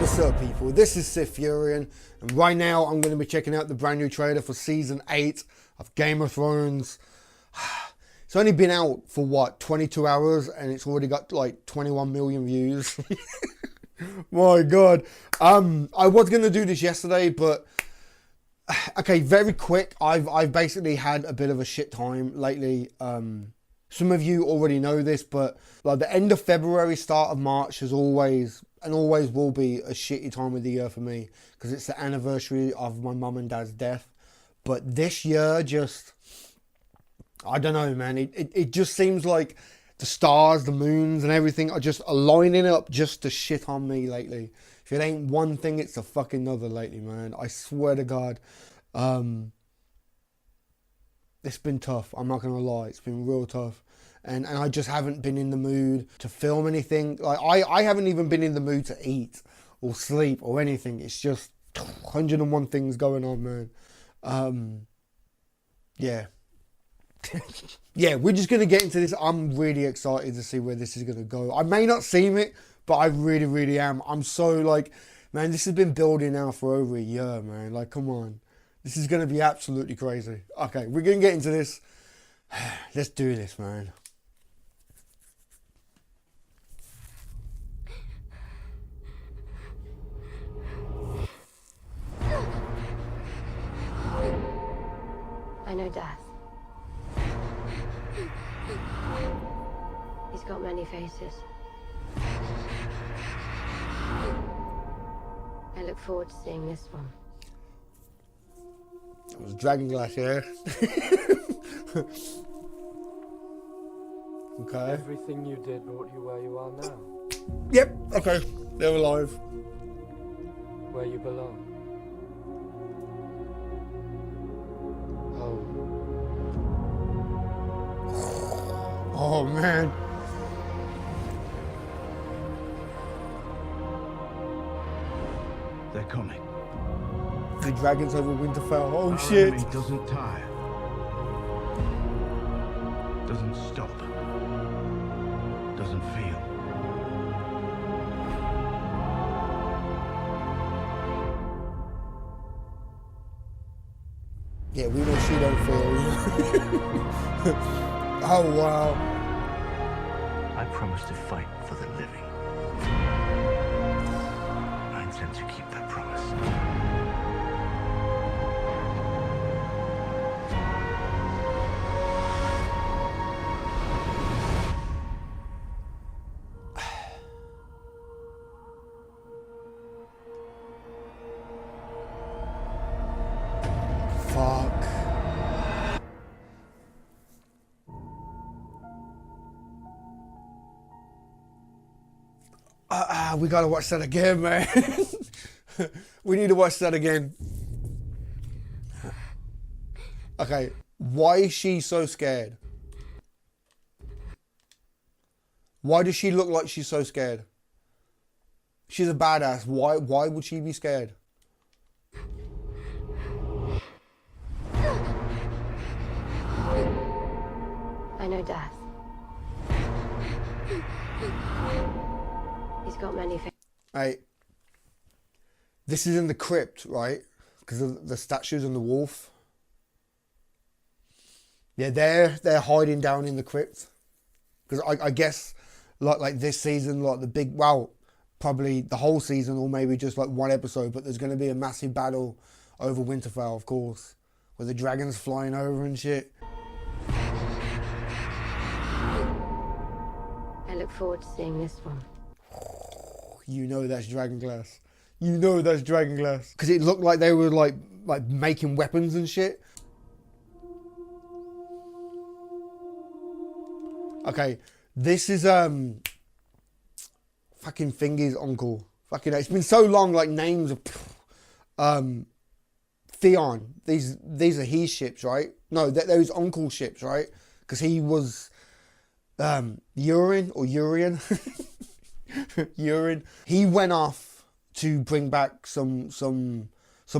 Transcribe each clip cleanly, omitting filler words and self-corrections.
What's up, people? This is SiTHFuRion, and right now I'm going to be checking out the brand new trailer for Season 8 of Game of Thrones. It's only been out for, what, 22 hours, and it's already got, like, 21 million views. My God. I was going to do this yesterday, but... Okay, very quick. I've basically had a bit of a shit time lately. Some of you already know this, but like the end of February, start of March is always and always will be a shitty time of the year for me because it's the anniversary of my mum and dad's death. But this year, just, I don't know, man. It just seems like the stars, the moons and everything are just aligning up just to shit on me lately. If it ain't one thing, it's a fucking other lately, man. I swear to God. It's been tough. I'm not going to lie. It's been real tough. And I just haven't been in the mood to film anything. Like I haven't even been in the mood to eat or sleep or anything. It's just 101 things going on, man. Yeah. Yeah, we're just going to get into this. I'm really excited to see where this is going to go. I may not seem it, but I really, really am. I'm so like, man, this has been building now for over a year, man. Like, come on. This is going to be absolutely crazy. Okay, we're going to get into this. Let's do this, man. I know death. He's got many faces. I look forward to seeing this one. It was Dragonglass, yeah. Okay. Everything you did brought you where you are now. Yep, okay. They're alive. Where you belong. Home. Oh, man. They're coming. The dragons over Winterfell. Oh, Our shit. enemy doesn't tire. Doesn't stop. Doesn't feel. Yeah, we know she don't feel. Oh, wow. I promise to fight for the living. I intend to keep that promise. Fuck. We gotta watch that again, man. We need to watch that again. Okay, why is she so scared? Why does she look like she's so scared? She's a badass. Why would she be scared? I know death. He's got many faces. Right. This is in the crypt, right? Because of the statues and the wolf. Yeah, they're hiding down in the crypt. Because I guess like this season, like the big, well, probably the whole season or maybe just like one episode, but there's going to be a massive battle over Winterfell, of course, with the dragons flying over and shit. I look forward to seeing this one. You know that's Dragonglass. You know that's Dragonglass. Because it looked like they were like making weapons and shit. Okay, this is fucking Thingy's uncle. Fucking, it's been so long. Like names of Theon. These are his ships, right? No, those uncle ships, right? Because he was Urine or Urian. Urine. He went off to bring back some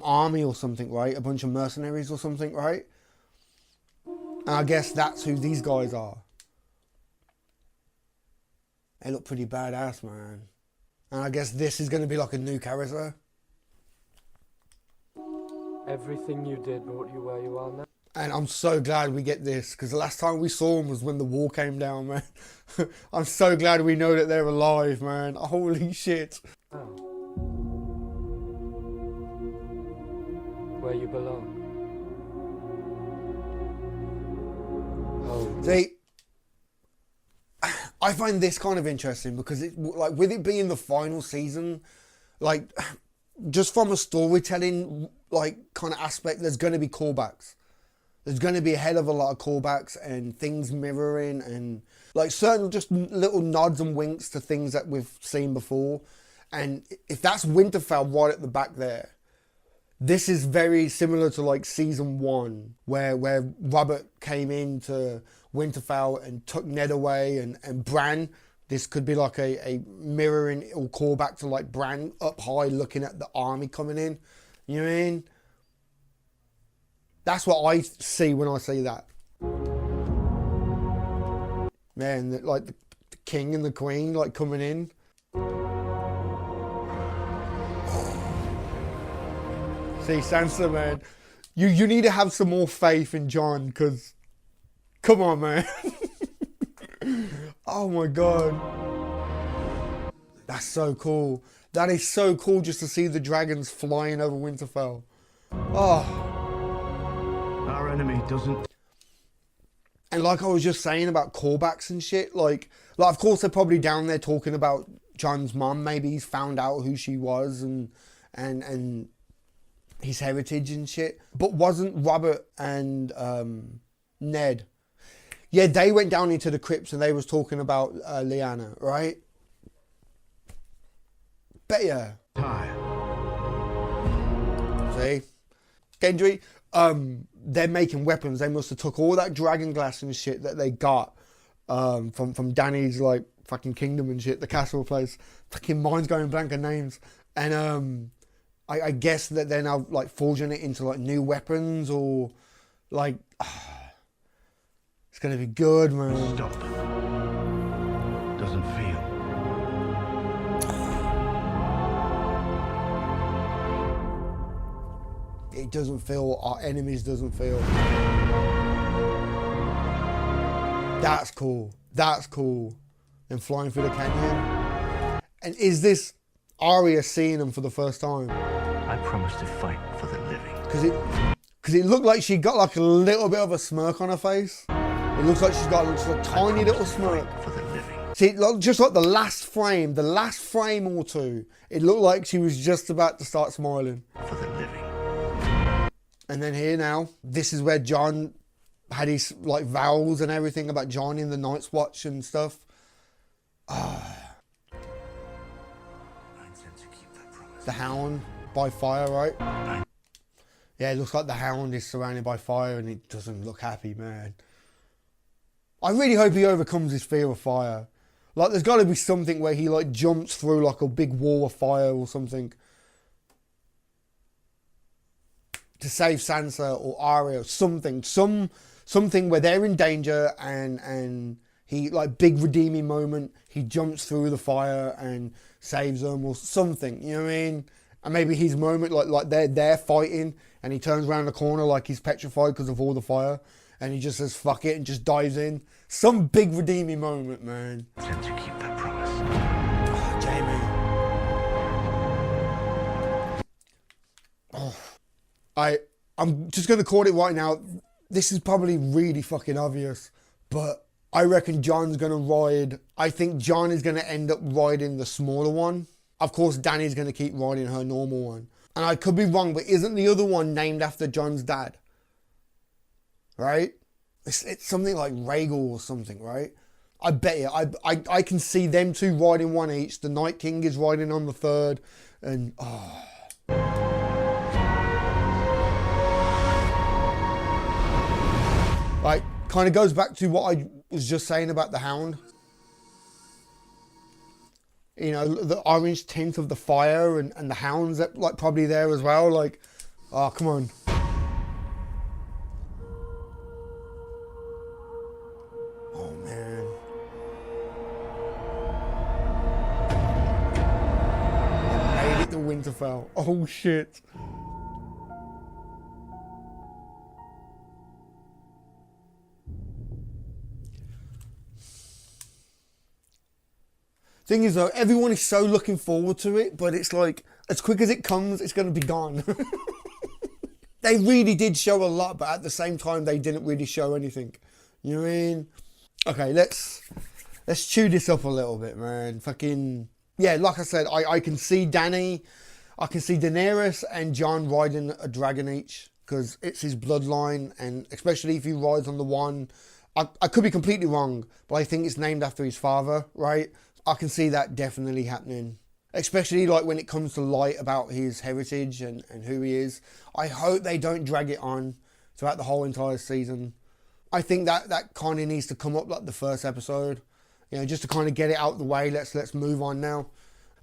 army or something, right? A bunch of mercenaries or something, right? And I guess that's who these guys are. They look pretty badass, man. And I guess this is going to be like a new character. Everything you did brought you where you are now. And I'm so glad we get this, because the last time we saw them was when the wall came down, man. I'm so glad we know that they're alive, man. Holy shit. Now. Where you belong. Oh. See, I find this kind of interesting because it, like, with it being the final season, like, just from a storytelling, like, kind of aspect, there's going to be callbacks. There's going to be a hell of a lot of callbacks and things mirroring and, like, certain just little nods and winks to things that we've seen before. And if that's Winterfell right at the back there, this is very similar to, like, season 1, where Robert came into Winterfell and took Ned away, and Bran. This could be like a mirroring or callback to, like, Bran up high looking at the army coming in. You know what I mean? That's what I see when I see that. Man, like the king and the queen, like, coming in. See, Sansa, man, you need to have some more faith in Jon, because, come on, man. Oh my God. That's so cool. That is so cool just to see the dragons flying over Winterfell. Oh. Our enemy doesn't. And like I was just saying about callbacks and shit, like of course they're probably down there talking about Jon's mum. Maybe he's found out who she was and his heritage and shit. But wasn't Robert and Ned? Yeah, they went down into the crypts and they was talking about Lyanna, right? Bet ya. See? Gendry, they're making weapons. They must have took all that dragon glass and shit that they got from Dany's, like, fucking kingdom and shit, the castle place. Fucking mind's going blank on names. And I guess that they're now, like, forging it into, like, new weapons or, like, it's gonna be good, man. Stop. Doesn't feel. It doesn't feel, our enemies doesn't feel. That's cool. That's cool. Them flying through the canyon. And is this Arya seeing them for the first time? I promise to fight for the living. Because it looked like she got like a little bit of a smirk on her face. It looks like she's got just a tiny little smirk. For the living. See, just like the last frame or two, it looked like she was just about to start smiling. For the living. And then here now, this is where Jon had his, like, vows and everything about joining the Night's Watch and stuff. The Hound by fire, right? Yeah, it looks like the Hound is surrounded by fire and it doesn't look happy, man. I really hope he overcomes his fear of fire. Like, there's got to be something where he, like, jumps through, like, a big wall of fire or something to save Sansa or Arya, something where they're in danger and he, like, big redeeming moment, he jumps through the fire and saves them or something, you know what I mean? And maybe his moment, like they're fighting and he turns around the corner like he's petrified because of all the fire and he just says fuck it and just dives in. Some big redeeming moment, man. Tend to keep that promise. Oh, Jamie. Oh. I'm just going to call it right now. This is probably really fucking obvious, but I reckon Jon's going to ride. I think Jon is going to end up riding the smaller one. Of course, Dany's going to keep riding her normal one. And I could be wrong, but isn't the other one named after Jon's dad? Right? It's something like Rhaegal or something, right? I bet you. I can see them two riding one each. The Night King is riding on the third. And, oh... Like, kind of goes back to what I was just saying about the Hound. You know, the orange tint of the fire and the Hound's, like, probably there as well. Like, oh, come on. Oh, man. Winterfell. Oh shit. Thing is though, everyone is so looking forward to it, but it's like, as quick as it comes, it's going to be gone. They really did show a lot, but at the same time, they didn't really show anything. You know what I mean? Okay, let's chew this up a little bit, man. Fucking, yeah, like I said, I can see Dany, I can see Daenerys and Jon riding a dragon each, because it's his bloodline, and especially if he rides on the one, I could be completely wrong, but I think it's named after his father, right? I can see that definitely happening. Especially like when it comes to light about his heritage and who he is. I hope they don't drag it on throughout the whole entire season. I think that kind of needs to come up like the first episode. You know, just to kind of get it out the way. Let's move on now.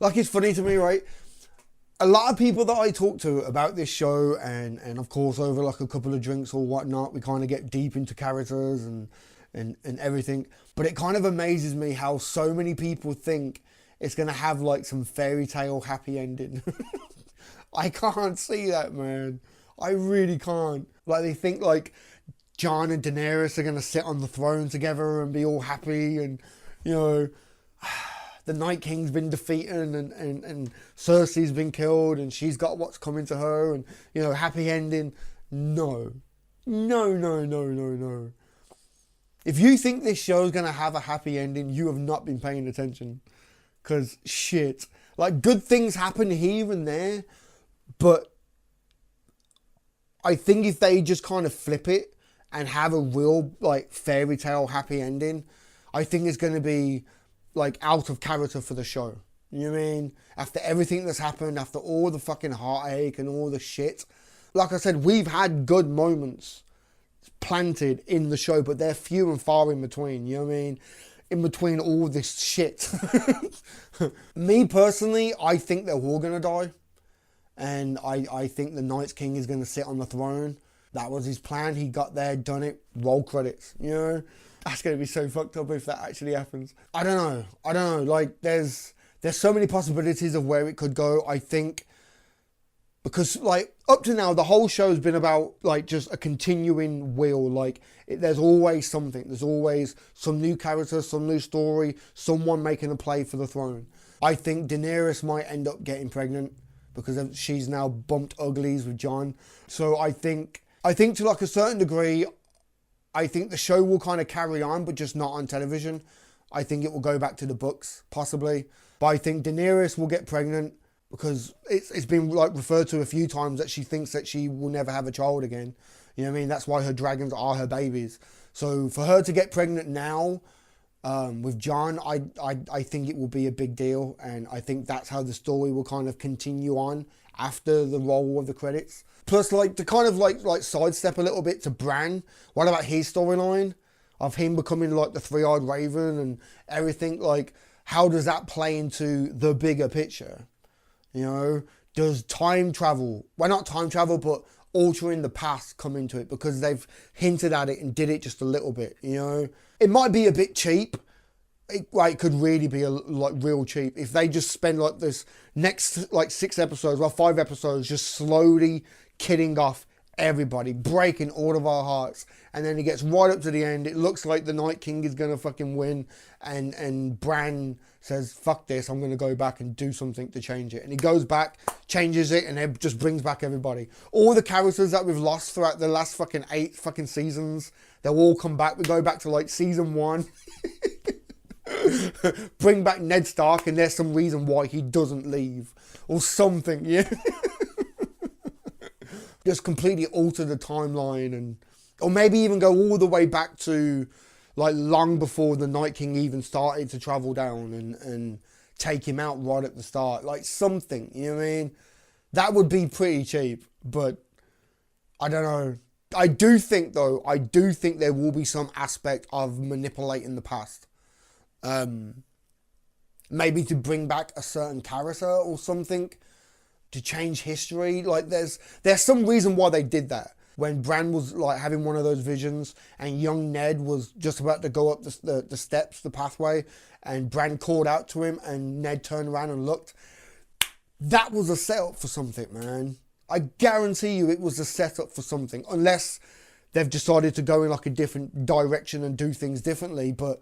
Like, it's funny to me, right? A lot of people that I talk to about this show, and of course over like a couple of drinks or whatnot, we kind of get deep into characters and everything. But it kind of amazes me how so many people think it's going to have like some fairy tale happy ending. I can't see that, man. I really can't. Like, they think like Jon and Daenerys are going to sit on the throne together and be all happy, and, you know, the Night King's been defeated and Cersei's been killed and she's got what's coming to her, and, you know, happy ending. No. No, no, no, no, no. If you think this show's going to have a happy ending, you have not been paying attention. Because, shit, like, good things happen here and there, but I think if they just kind of flip it and have a real, like, fairy tale happy ending, I think it's going to be, like, out of character for the show. You know what I mean? After everything that's happened, after all the fucking heartache and all the shit. Like I said, we've had good moments planted in the show, but they're few and far in between. You know what I mean? In between all this shit. Me personally, I think they're all going to die. And I think the Night King is going to sit on the throne. That was his plan. He got there, done it, roll credits. You know? That's going to be so fucked up if that actually happens. I don't know. Like, there's so many possibilities of where it could go. I think, because, like, up to now, the whole show's been about, like, just a continuing wheel. Like, there's always something. There's always some new character, some new story, someone making a play for the throne. I think Daenerys might end up getting pregnant because she's now bumped uglies with Jon. So I think to, like, a certain degree, I think the show will kind of carry on, but just not on television. I think it will go back to the books, possibly. But I think Daenerys will get pregnant, because it's been, like, referred to a few times that she thinks that she will never have a child again. You know what I mean? That's why her dragons are her babies. So for her to get pregnant now with Jon, I think it will be a big deal. And I think that's how the story will kind of continue on after the roll of the credits. Plus, like, to kind of like sidestep a little bit to Bran, what about his storyline of him becoming like the three-eyed raven and everything? Like, how does that play into the bigger picture? You know, does time travel, well, not time travel, but altering the past come into it? Because they've hinted at it and did it just a little bit, you know. It might be a bit cheap. It could really be like real cheap if they just spend like this next like 6 episodes, well, 5 episodes, just slowly killing off everybody, breaking all of our hearts, and then it gets right up to the end. It looks like the Night King is gonna fucking win, and Bran says, fuck this, I'm gonna go back and do something to change it. And he goes back, changes it, and it just brings back everybody. All the characters that we've lost throughout the last fucking 8 fucking seasons, they'll all come back. We go back to like season 1. Bring back Ned Stark, and there's some reason why he doesn't leave or something. Yeah. Just completely alter the timeline, and or maybe even go all the way back to like long before the Night King even started to travel down, and take him out right at the start. Like something, you know what I mean? That would be pretty cheap, but I don't know. I do think there will be some aspect of manipulating the past. Maybe to bring back a certain character or something, to change history. Like there's some reason why they did that. When Bran was like having one of those visions, and young Ned was just about to go up the steps, the pathway, and Bran called out to him, and Ned turned around and looked. that was a setup for something, man. I guarantee you it was a setup for something, unless they've decided to go in like a different direction and do things differently. But,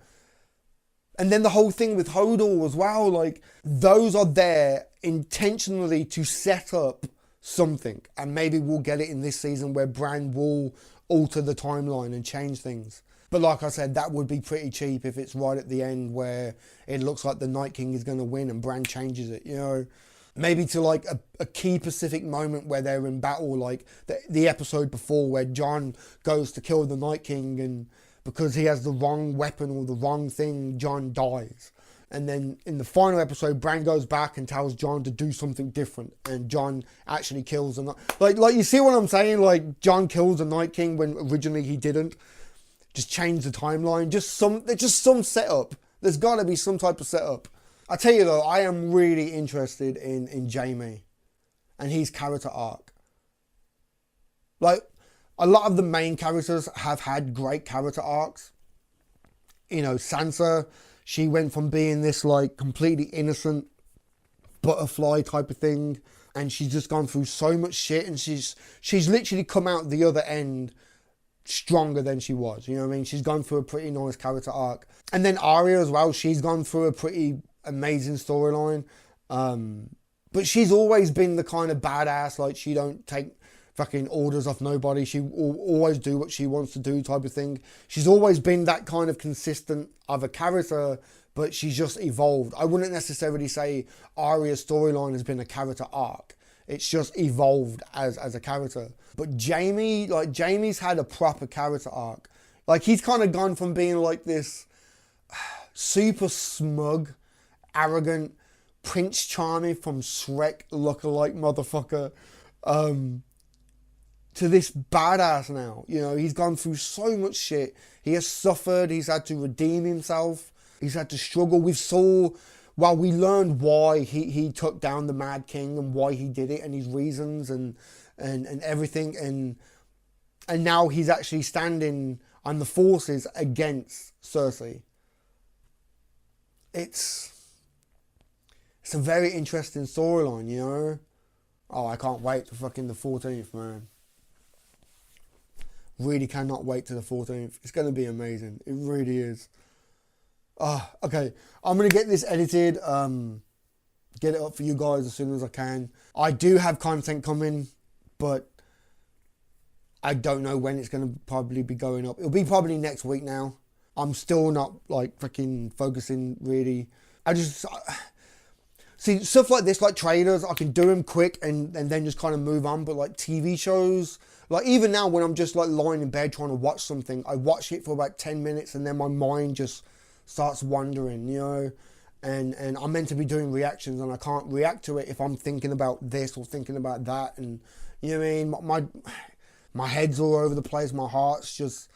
and then the whole thing with Hodor as well, like those are there intentionally to set up something, and maybe we'll get it in this season where Bran will alter the timeline and change things. But like I said, that would be pretty cheap if it's right at the end where it looks like the Night King is going to win and Bran changes it, you know. Maybe to like a key Pacific moment where they're in battle, like the episode before where Jon goes to kill the Night King, and because he has the wrong weapon or the wrong thing, Jon dies. And then in the final episode, Bran goes back and tells Jon to do something different, and Jon actually kills the Night. Like you see what I'm saying? Like Jon kills the Night King when originally he didn't. Just change the timeline. Just some setup. There's got to be some type of setup. I tell you though, I am really interested in Jaime and his character arc. Like, a lot of the main characters have had great character arcs. You know, Sansa, she went from being this like completely innocent butterfly type of thing, and she's just gone through so much shit, and she's literally come out the other end stronger than she was. You know what I mean? She's gone through a pretty nice character arc. And then Arya as well, she's gone through a pretty amazing storyline. But she's always been the kind of badass, like she don't take fucking orders off nobody. She will always do what she wants to do type of thing. She's always been that kind of consistent of a character, but she's just evolved. I wouldn't necessarily say Arya's storyline has been a character arc. It's just evolved as a character. But Jaime, like Jaime's had a proper character arc. Like he's kind of gone from being like this super smug, arrogant Prince Charming from Shrek lookalike motherfucker, to this badass now. You know, he's gone through so much shit. He has suffered. He's had to redeem himself. He's had to struggle. We learned why he took down the Mad King and why he did it and his reasons and everything. And now he's actually standing on the forces against Cersei. It's a very interesting storyline, you know? Oh, I can't wait to fucking the 14th, man. Really cannot wait to the 14th. It's going to be amazing. It really is. Okay. I'm going to get this edited. Get it up for you guys as soon as I can. I do have content coming, but I don't know when it's going to probably be going up. It'll be probably next week now. I'm still not like freaking focusing really. See, stuff like this, like trailers, I can do them quick and then just kind of move on. But like TV shows, like even now when I'm just like lying in bed trying to watch something, I watch it for about 10 minutes and then my mind just starts wandering, you know. And I'm meant to be doing reactions and I can't react to it if I'm thinking about this or thinking about that. And you know what I mean? My head's all over the place. My heart's just...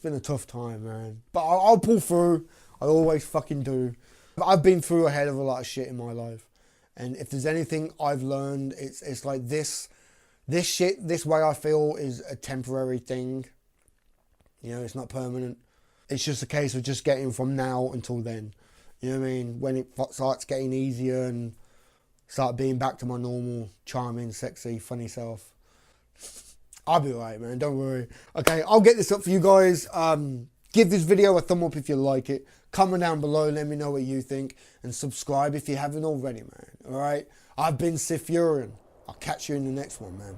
been a tough time, man, but I'll pull through. I always fucking do. I've been through a hell of a lot of shit in my life, and if there's anything I've learned, it's like this shit, this way I feel is a temporary thing. You know, it's not permanent. It's just a case of just getting from now until then. You know what I mean? When it starts getting easier and start being back to my normal, charming, sexy, funny self. I'll be alright, man. Don't worry. Okay, I'll get this up for you guys. Give this video a thumb up if you like it. Comment down below. Let me know what you think. And subscribe if you haven't already, man. Alright? I've been SiTHFuRiON. I'll catch you in the next one, man.